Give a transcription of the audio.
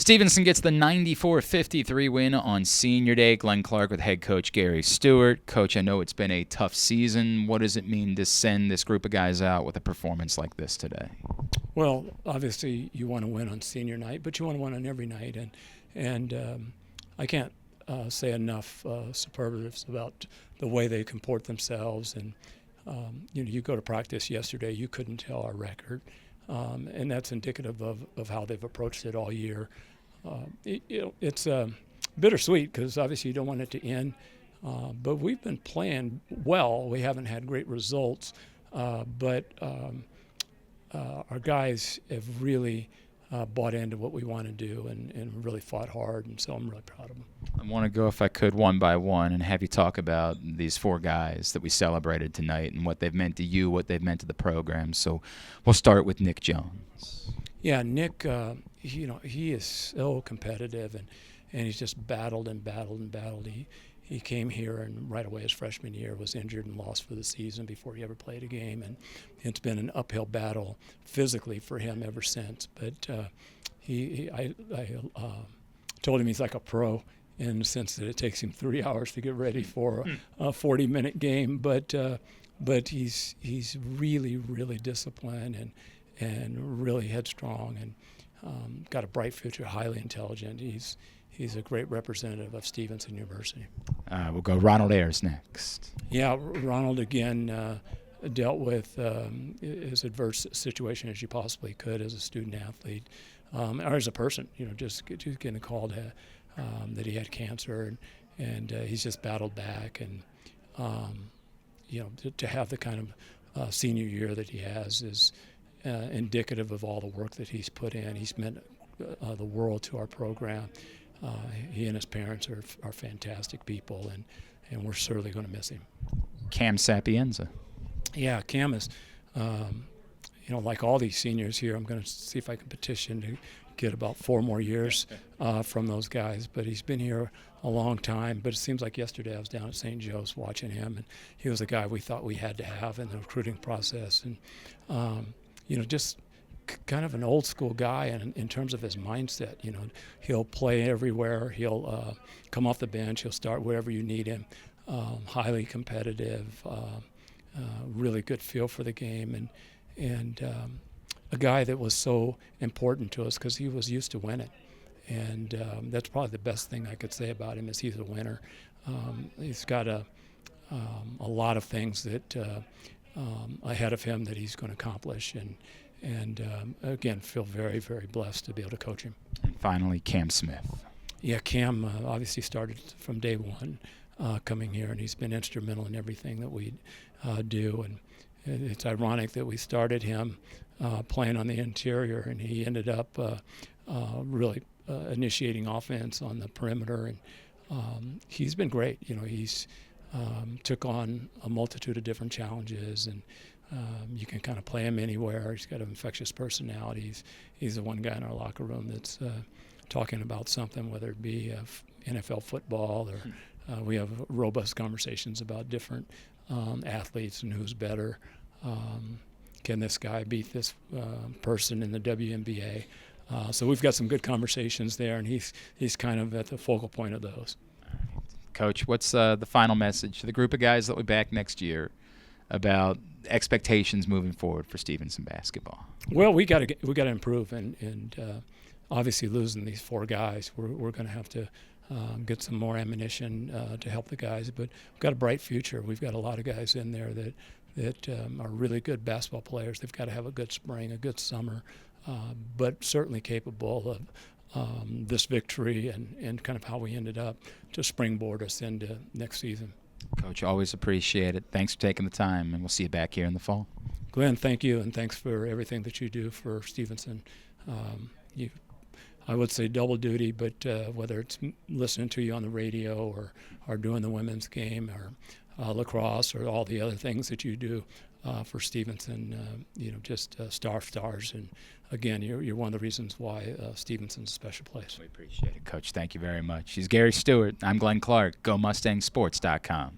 Stevenson gets the 94-53 win on Senior Day. Glenn Clark with head coach Gary Stewart. Coach, I know it's been a tough season. What does it mean to send this group of guys out with a performance like this today? Well, obviously you want to win on senior night, but you want to win on every night. And I can't say enough superlatives about the way they comport themselves. And you go to practice yesterday, you couldn't tell our record. And that's indicative of how they've approached it all year. It's bittersweet because obviously you don't want it to end. But we've been playing well. We haven't had great results, but our guys have really bought into what we want to do and really fought hard, and so I'm really proud of them. I want to go, if I could, one by one and have you talk about these four guys that we celebrated tonight and what they've meant to you, what they've meant to the program. So we'll start with Nick Jones. Yeah, Nick, he is so competitive, and he's just battled and battled and battled. He came here and right away his freshman year was injured and lost for the season before he ever played a game, and it's been an uphill battle physically for him ever since. But I told him he's like a pro in the sense that it takes him 3 hours to get ready for a 40-minute game. But he's really, really disciplined and really headstrong and got a bright future, highly intelligent. He's a great representative of Stevenson University. We'll go Ronald Ayers next. Yeah, Ronald again dealt with as adverse situation as you possibly could as a student athlete, or as a person. Just getting called that he had cancer, and he's just battled back. And to have the kind of senior year that he has is indicative of all the work that he's put in. He's meant the world to our program. He and his parents are fantastic people, and we're certainly going to miss him. Cam Sapienza. Yeah, Cam is, like all these seniors here, I'm going to see if I can petition to get about 4 more years from those guys. But he's been here a long time. But it seems like yesterday I was down at St. Joe's watching him, and he was a guy we thought we had to have in the recruiting process. And, just kind of an old school guy in terms of his mindset. He'll play everywhere. He'll come off the bench. He'll start wherever you need him. Highly competitive, really good feel for the game, and a guy that was so important to us because he was used to winning. And that's probably the best thing I could say about him is he's a winner. He's got a lot of things that ahead of him that he's going to accomplish, and again, feel very, very blessed to be able to coach him. And finally, Cam Smith. Yeah, Cam obviously started from day one coming here, and he's been instrumental in everything that we do. And it's ironic that we started him playing on the interior, and he ended up really initiating offense on the perimeter. And he's been great. He's took on a multitude of different challenges, and you can kind of play him anywhere. He's got an infectious personality. He's the one guy in our locker room that's talking about something, whether it be NFL football or we have robust conversations about different athletes and who's better. Can this guy beat this person in the WNBA? So we've got some good conversations there, and he's kind of at the focal point of those. Coach, what's the final message to the group of guys that will be back next year about expectations moving forward for Stevenson basketball? Well, we got to improve, and obviously losing these 4 guys, we're going to have to get some more ammunition to help the guys. But we've got a bright future. We've got a lot of guys in there that are really good basketball players. They've got to have a good spring, a good summer, but certainly capable of this victory and kind of how we ended up to springboard us into next season. Coach, always appreciate it. Thanks for taking the time, and we'll see you back here in the fall. Glenn, thank you, and thanks for everything that you do for Stevenson. I would say double duty, but whether it's listening to you on the radio or doing the women's game or lacrosse or all the other things that you do for Stevenson, just stars. And again, you're one of the reasons why Stevenson's a special place. We appreciate it, Coach. Thank you very much. He's Gary Stewart. I'm Glenn Clark. GoMustangSports.com.